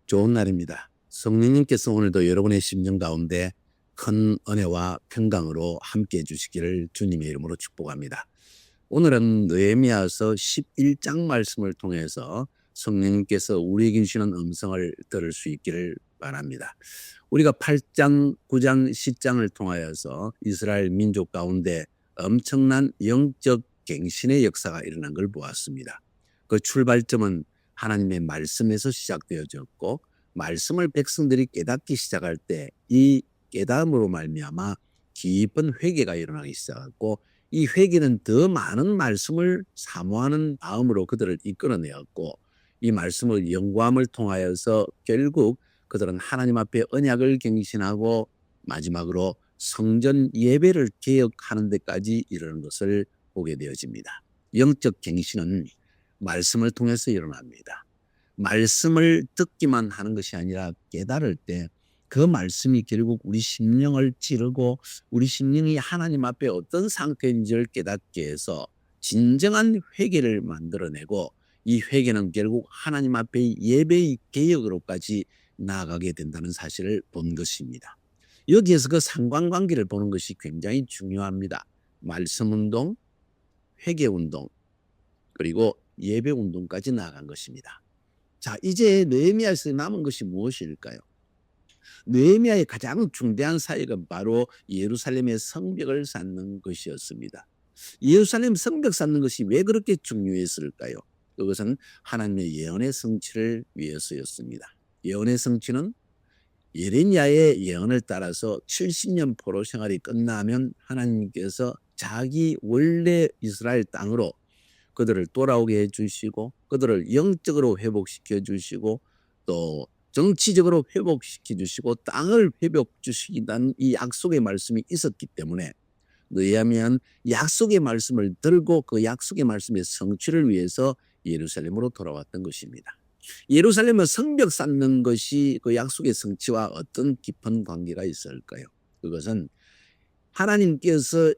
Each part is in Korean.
좋은 날입니다. 성령님께서 오늘도 여러분의 심령 가운데 큰 은혜와 평강으로 함께해 주시기를 주님의 이름으로 축복합니다. 오늘은 느헤미야서 11장 말씀을 통해서 성령님께서 우리에게 주시는 음성을 들을 수 있기를 바랍니다. 우리가 8장, 9장, 10장을 통하여서 이스라엘 민족 가운데 엄청난 영적 갱신의 역사가 일어난 걸 보았습니다. 그 출발점은 하나님의 말씀에서 시작되어졌고, 말씀을 백성들이 깨닫기 시작할 때 이 깨달음으로 말미암아 깊은 회개가 일어나기 시작했고, 이 회개는 더 많은 말씀을 사모하는 마음으로 그들을 이끌어내었고, 이 말씀을 연구함을 통하여서 결국 그들은 하나님 앞에 언약을 갱신하고 마지막으로 성전 예배를 개혁하는 데까지 이르는 것을 보게 되어집니다. 영적 갱신은 말씀을 통해서 일어납니다. 말씀을 듣기만 하는 것이 아니라 깨달을 때 그 말씀이 결국 우리 심령을 찌르고 우리 심령이 하나님 앞에 어떤 상태인지를 깨닫게 해서 진정한 회개를 만들어내고, 이 회개는 결국 하나님 앞에 예배의 개혁으로까지 나아가게 된다는 사실을 본 것입니다. 여기에서 그 상관관계를 보는 것이 굉장히 중요합니다. 말씀 운동, 회개 운동, 그리고 예배 운동까지 나아간 것입니다. 자, 이제 느헤미야에서 남은 것이 무엇일까요? 느헤미야의 가장 중대한 사역은 바로 예루살렘의 성벽을 쌓는 것이었습니다. 예루살렘 성벽 쌓는 것이 왜 그렇게 중요했을까요? 그것은 하나님의 예언의 성취를 위해서였습니다. 예언의 성취는 예레미야의 예언을 따라서 70년 포로 생활이 끝나면 하나님께서 자기 원래 이스라엘 땅으로 그들을 돌아오게 해주시고, 그들을 영적으로 회복시켜 주시고, 또 정치적으로 회복시켜 주시고, 땅을 회복 주시기다는 이 약속의 말씀이 있었기 때문에 느헤미야는 약속의 말씀을 들고 그 약속의 말씀의 성취를 위해서 예루살렘으로 돌아왔던 것입니다. 예루살렘은 성벽 쌓는 것이 그 약속의 성취와 어떤 깊은 관계가 있을까요? 그것은 하나님께서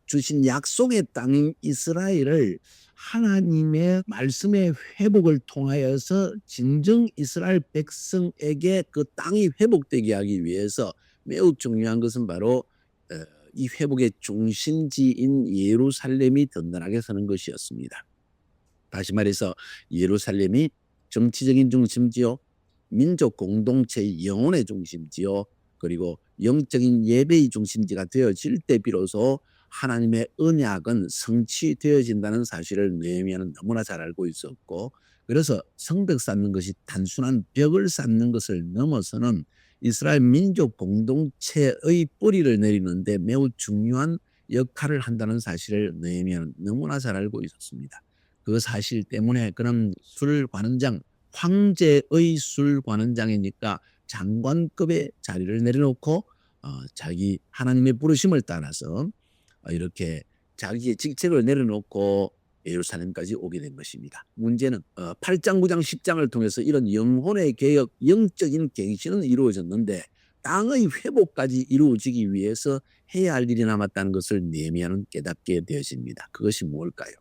주신 약속의 땅인 이스라엘을 하나님의 말씀의 회복을 통하여서 진정 이스라엘 백성에게 그 땅이 회복되게 하기 위해서 매우 중요한 것은 바로 이 회복의 중심지인 예루살렘이 든든하게 서는 것이었습니다. 다시 말해서 예루살렘이 정치적인 중심지요, 민족 공동체의 영혼의 중심지요, 그리고 영적인 예배의 중심지가 되어질 때 비로소 하나님의 언약은 성취되어진다는 사실을 느헤미야는 너무나 잘 알고 있었고, 그래서 성벽 쌓는 것이 단순한 벽을 쌓는 것을 넘어서는 이스라엘 민족 공동체의 뿌리를 내리는데 매우 중요한 역할을 한다는 사실을 느헤미야는 너무나 잘 알고 있었습니다. 그 사실 때문에 그는 술관원장, 황제의 술관원장이니까 장관급의 자리를 내려놓고 자기 하나님의 부르심을 따라서 이렇게 자기의 직책을 내려놓고 예루살렘까지 오게 된 것입니다. 문제는 8장, 9장, 10장을 통해서 이런 영혼의 개혁, 영적인 갱신은 이루어졌는데 땅의 회복까지 이루어지기 위해서 해야 할 일이 남았다는 것을 느헤미야는 깨닫게 되어집니다. 그것이 뭘까요?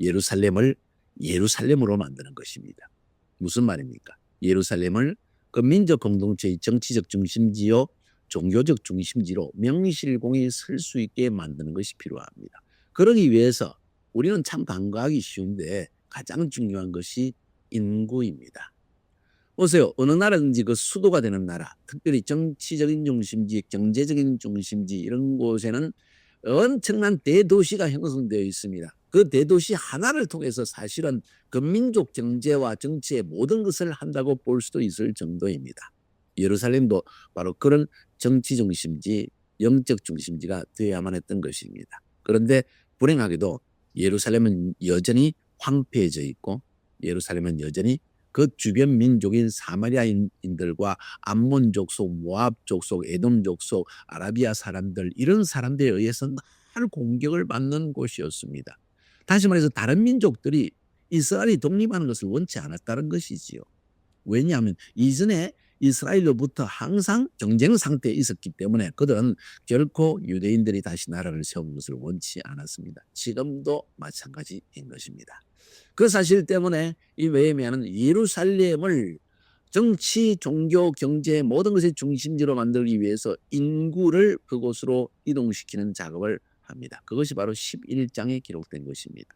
예루살렘을 예루살렘으로 만드는 것입니다. 무슨 말입니까? 예루살렘을 그 민족 공동체의 정치적 중심지요, 종교적 중심지로 명실공히 설 수 있게 만드는 것이 필요합니다. 그러기 위해서 우리는 참 간과하기 쉬운데 가장 중요한 것이 인구입니다. 보세요. 어느 나라든지 그 수도가 되는 나라, 특별히 정치적인 중심지, 경제적인 중심지 이런 곳에는 엄청난 대도시가 형성되어 있습니다. 그 대도시 하나를 통해서 사실은 그 민족 경제와 정치의 모든 것을 한다고 볼 수도 있을 정도입니다. 예루살렘도 바로 그런 정치 중심지, 영적 중심지가 되어야만 했던 것입니다. 그런데 불행하게도 예루살렘은 여전히 황폐해져 있고, 예루살렘은 여전히 그 주변 민족인 사마리아인들과 암몬 족속, 모압 족속, 에돔 족속, 아라비아 사람들, 이런 사람들에 의해서 늘 공격을 받는 곳이었습니다. 다시 말해서 다른 민족들이 이스라엘이 독립하는 것을 원치 않았다는 것이지요. 왜냐하면 이전에 이스라엘로부터 항상 경쟁 상태에 있었기 때문에 그들은 결코 유대인들이 다시 나라를 세우는 것을 원치 않았습니다. 지금도 마찬가지인 것입니다. 그 사실 때문에 이 느헤미야는 예루살렘을 정치, 종교, 경제 모든 것의 중심지로 만들기 위해서 인구를 그곳으로 이동시키는 작업을 합니다. 그것이 바로 11장에 기록된 것입니다.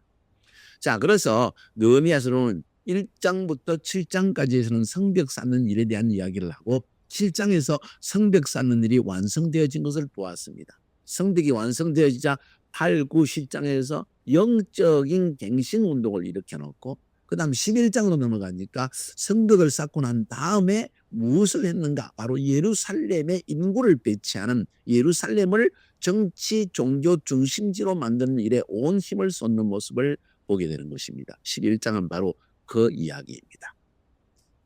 자, 그래서 느헤미야서는 1장부터 7장까지에서는 성벽 쌓는 일에 대한 이야기를 하고 7장에서 성벽 쌓는 일이 완성되어진 것을 보았습니다. 성벽이 완성되어지자 8, 9, 10장에서 영적인 갱신 운동을 일으켜놓고 그 다음 11장으로 넘어가니까 성벽을 쌓고 난 다음에 무엇을 했는가? 바로 예루살렘의 인구를 배치하는 예루살렘을 정치, 종교 중심지로 만드는 일에 온 힘을 쏟는 모습을 보게 되는 것입니다. 11장은 바로 그 이야기입니다.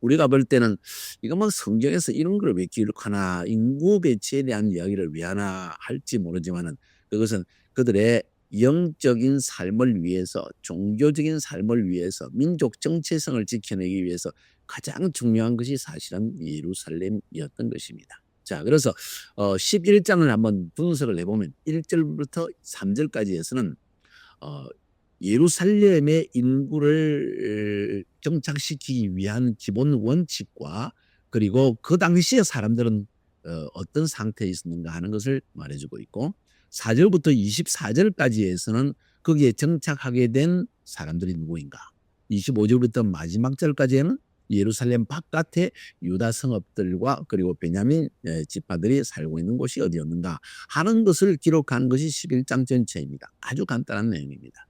우리가 볼 때는 이거 뭐 성경에서 이런 걸 왜 기록하나, 인구 배치에 대한 이야기를 왜 하나 할지 모르지만은 그것은 그들의 영적인 삶을 위해서, 종교적인 삶을 위해서, 민족 정체성을 지켜내기 위해서 가장 중요한 것이 사실은 예루살렘이었던 것입니다. 자, 그래서 11장을 한번 분석을 해보면 1절부터 3절까지에서는 예루살렘의 인구를 정착시키기 위한 기본 원칙과 그리고 그 당시의 사람들은 어떤 상태에 있었는가 하는 것을 말해주고 있고 4절부터 24절까지에서는 거기에 정착하게 된 사람들이 누구인가 25절부터 마지막 절까지에는 예루살렘 바깥에 유다 성읍들과 그리고 베냐민 지파들이 살고 있는 곳이 어디였는가 하는 것을 기록한 것이 11장 전체입니다. 아주 간단한 내용입니다.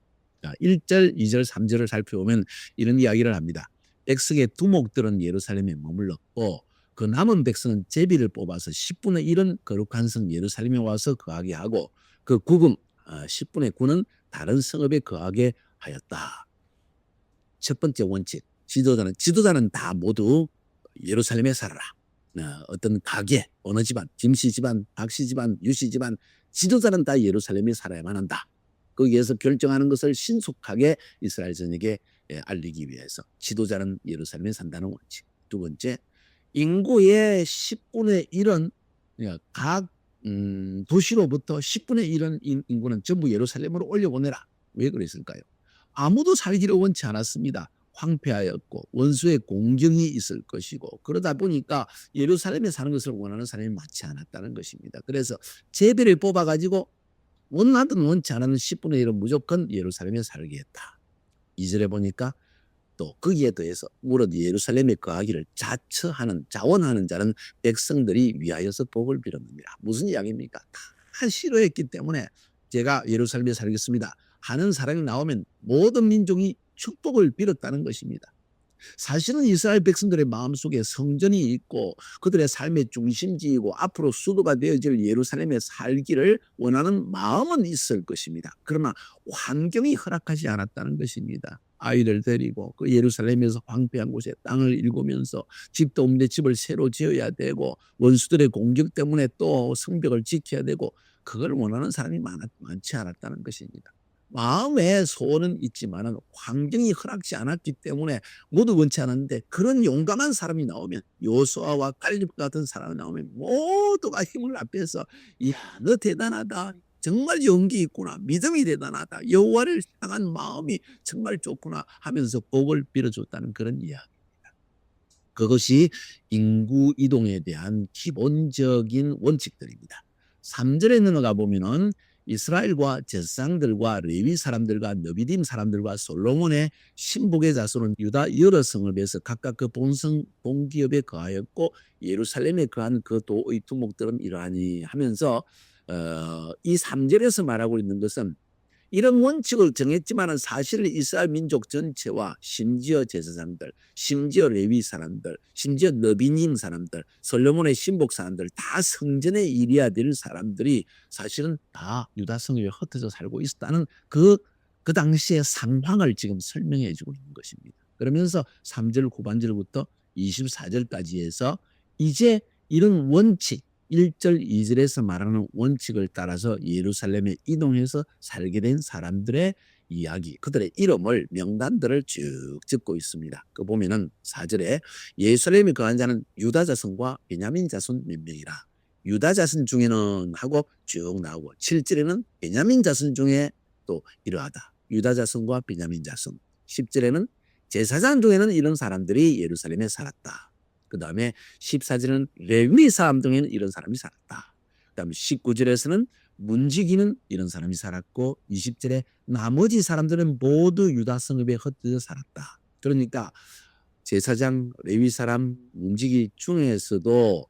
1절, 2절, 3절을 살펴보면 이런 이야기를 합니다. 백성의 두목들은 예루살렘에 머물렀고 그 남은 백성은 제비를 뽑아서 10분의 1은 거룩한 성 예루살렘에 와서 거하게 하고 그 10분의 9는 다른 성읍에 거하게 하였다. 첫 번째 원칙, 지도자는 다 모두 예루살렘에 살아라. 어떤 가게, 어느 집안, 김씨 집안, 박씨 집안, 유씨 집안, 지도자는 다 예루살렘에 살아야만 한다. 거기에서 결정하는 것을 신속하게 이스라엘 전역에 알리기 위해서 지도자는 예루살렘에 산다는 원칙. 두 번째, 인구의 10분의 1은 각 도시로부터 10분의 1은 인구는 전부 예루살렘으로 올려보내라. 왜 그랬을까요? 아무도 살기를 원치 않았습니다. 황폐하였고 원수의 공경이 있을 것이고 그러다 보니까 예루살렘에 사는 것을 원하는 사람이 많지 않았다는 것입니다. 그래서 제비를 뽑아가지고 원하든 원치 않은 10분의 1은 무조건 예루살렘에 살게 했다. 2절에 보니까 또 거기에 더해서 무릇 예루살렘에 거하기를 자원하는 자는 백성들이 위하여서 복을 빌었느니라. 무슨 이야기입니까? 다 싫어했기 때문에 제가 예루살렘에 살겠습니다 하는 사람이 나오면 모든 민족이 축복을 빌었다는 것입니다. 사실은 이스라엘 백성들의 마음속에 성전이 있고 그들의 삶의 중심지이고 앞으로 수도가 되어질 예루살렘에 살기를 원하는 마음은 있을 것입니다. 그러나 환경이 허락하지 않았다는 것입니다. 아이를 데리고 그 예루살렘에서 황폐한 곳에 땅을 일구면서 집도 없는데 집을 새로 지어야 되고 원수들의 공격 때문에 또 성벽을 지켜야 되고 그걸 원하는 사람이 많지 않았다는 것입니다. 마음의 소원은 있지만 환경이 허락지 않았기 때문에 모두 원치 않았는데 그런 용감한 사람이 나오면 요수아와 갈렙 같은 사람이 나오면 모두가 힘을 합해서 이야 너 대단하다. 정말 용기 있구나. 믿음이 대단하다. 여호와를 향한 마음이 정말 좋구나 하면서 복을 빌어줬다는 그런 이야기입니다. 그것이 인구 이동에 대한 기본적인 원칙들입니다. 3절에 넘어가 보면은 이스라엘과 제사장들과 레위 사람들과 느비딤 사람들과 솔로몬의 신복의 자손은 유다 여러 성읍에서 각각 그 본기업에 거하였고 예루살렘에 거한 그 도의 두목들은 이러하니 하면서 이 3절에서 말하고 있는 것은 이런 원칙을 정했지만 사실 이스라엘 민족 전체와 심지어 제사장들, 심지어 레위 사람들, 심지어 느비님 사람들, 솔로몬의 신복 사람들 다 성전에 이르야 될 사람들이 사실은 다 유다 성읍에 흩어져 살고 있었다는 그 당시의 상황을 지금 설명해 주고 있는 것입니다. 그러면서 3절 후반절부터 24절까지 해서 이제 이런 원칙 1절, 2절에서 말하는 원칙을 따라서 예루살렘에 이동해서 살게 된 사람들의 이야기, 그들의 이름을 명단들을 쭉 적고 있습니다. 그 보면은 4절에 예루살렘에 거한 자는 유다 자손과 베냐민 자손 몇 명이라. 유다 자손 중에는 하고 쭉 나오고 7절에는 베냐민 자손 중에 또 이러하다. 유다 자손과 베냐민 자손. 10절에는 제사장 중에는 이런 사람들이 예루살렘에 살았다. 그 다음에 14절은 레위 사람 중에는 이런 사람이 살았다. 그 다음에 19절에서는 문지기는 이런 사람이 살았고 20절에 나머지 사람들은 모두 유다 성읍에 흩어져 살았다. 그러니까 제사장, 레위 사람, 문지기 중에서도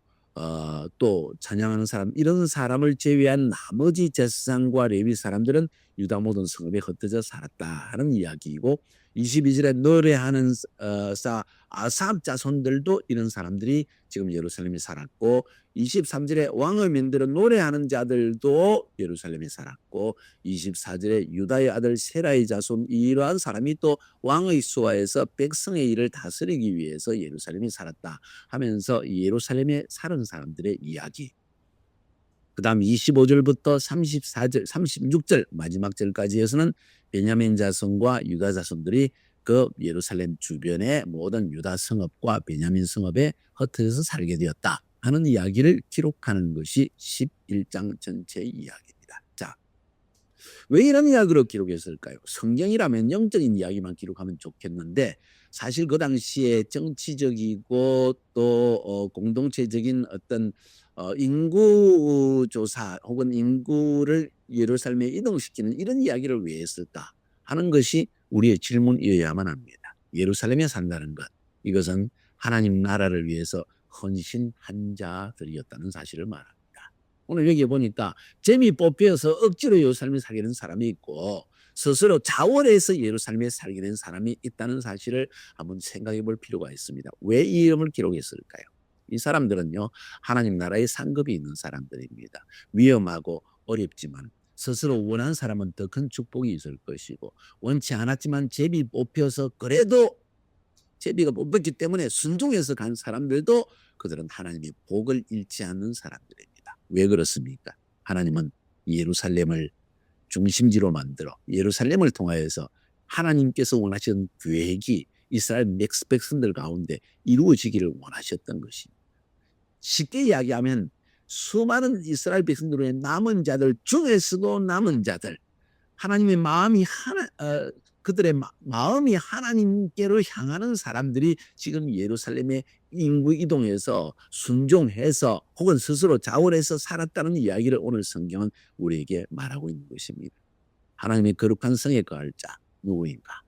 또 찬양하는 사람 이런 사람을 제외한 나머지 제사장과 레위 사람들은 유다 모든 성읍에 흩어져 살았다 하는 이야기이고 22절에 노래하는 아삽 자손들도 이런 사람들이 지금 예루살렘에 살았고 23절에 왕의 men들은 노래하는 자들도 예루살렘에 살았고 24절에 유다의 아들 세라의 자손 이러한 사람이 또 왕의 수하에서 백성의 일을 다스리기 위해서 예루살렘에 살았다 하면서 예루살렘에 사는 사람들의 이야기. 그 다음 25절부터 34절, 36절 마지막 절까지에서는 베냐민 자손과 유다 자손들이 그 예루살렘 주변의 모든 유다 성읍과 베냐민 성읍에 흩어져서 살게 되었다 하는 이야기를 기록하는 것이 11장 전체 이야기입니다. 자, 왜 이런 이야기로 기록했을까요? 성경이라면 영적인 이야기만 기록하면 좋겠는데 사실 그 당시에 정치적이고 또 공동체적인 어떤 인구 조사 혹은 인구를 예루살렘에 이동시키는 이런 이야기를 왜 했을까 하는 것이 우리의 질문이어야만 합니다. 예루살렘에 산다는 것, 이것은 하나님 나라를 위해서 헌신한 자들이었다는 사실을 말합니다. 오늘 여기 보니까 재미 뽑혀서 억지로 예루살렘에 살게 된 사람이 있고 스스로 자원해서 예루살렘에 살게 된 사람이 있다는 사실을 한번 생각해 볼 필요가 있습니다. 왜 이 이름을 기록했을까요? 이 사람들은요, 하나님 나라에 상급이 있는 사람들입니다. 위험하고 어렵지만 스스로 원한 사람은 더 큰 축복이 있을 것이고 원치 않았지만 제비 뽑혀서 그래도 제비가 뽑혔기 때문에 순종해서 간 사람들도 그들은 하나님의 복을 잃지 않는 사람들입니다. 왜 그렇습니까? 하나님은 예루살렘을 중심지로 만들어 예루살렘을 통하여서 하나님께서 원하시는 계획이 이스라엘 백성들 가운데 이루어지기를 원하셨던 것입니다. 쉽게 이야기하면 수많은 이스라엘 백성들의 남은 자들 중에서도 남은 자들 하나님의 마음이 그들의 마음이 하나님께로 향하는 사람들이 지금 예루살렘에 인구 이동해서 순종해서 혹은 스스로 자원해서 살았다는 이야기를 오늘 성경은 우리에게 말하고 있는 것입니다. 하나님의 거룩한 성에 거할 자 누구인가?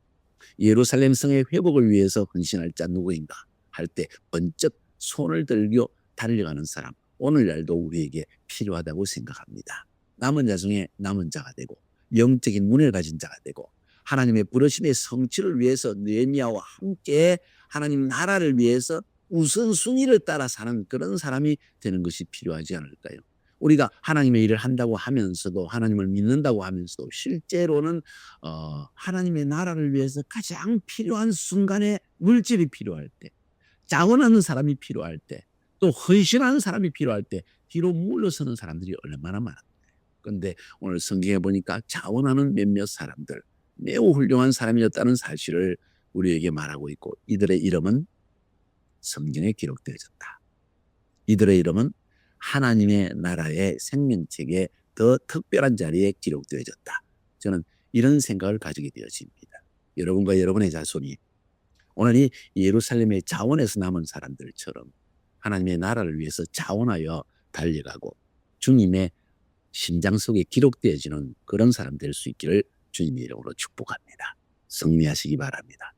예루살렘 성의 회복을 위해서 헌신할 자 누구인가? 할 때 번쩍 손을 들고 달려가는 사람 오늘날도 우리에게 필요하다고 생각합니다. 남은 자 중에 남은 자가 되고 영적인 눈을 가진 자가 되고 하나님의 부르심의 성취를 위해서 느헤미야와 함께 하나님 나라를 위해서 우선순위를 따라 사는 그런 사람이 되는 것이 필요하지 않을까요? 우리가 하나님의 일을 한다고 하면서도 하나님을 믿는다고 하면서도 실제로는 하나님의 나라를 위해서 가장 필요한 순간에 물질이 필요할 때 자원하는 사람이 필요할 때 또 헌신하는 사람이 필요할 때 뒤로 물러서는 사람들이 얼마나 많은데 그런데 오늘 성경에 보니까 자원하는 몇몇 사람들 매우 훌륭한 사람이었다는 사실을 우리에게 말하고 있고 이들의 이름은 성경에 기록되어졌다. 이들의 이름은 하나님의 나라의 생명책에 더 특별한 자리에 기록되어졌다. 저는 이런 생각을 가지게 되어집니다. 여러분과 여러분의 자손이 오늘 이 예루살렘의 자원에서 남은 사람들처럼 하나님의 나라를 위해서 자원하여 달려가고 주님의 심장 속에 기록되어지는 그런 사람 될 수 있기를 주님의 이름으로 축복합니다. 승리하시기 바랍니다.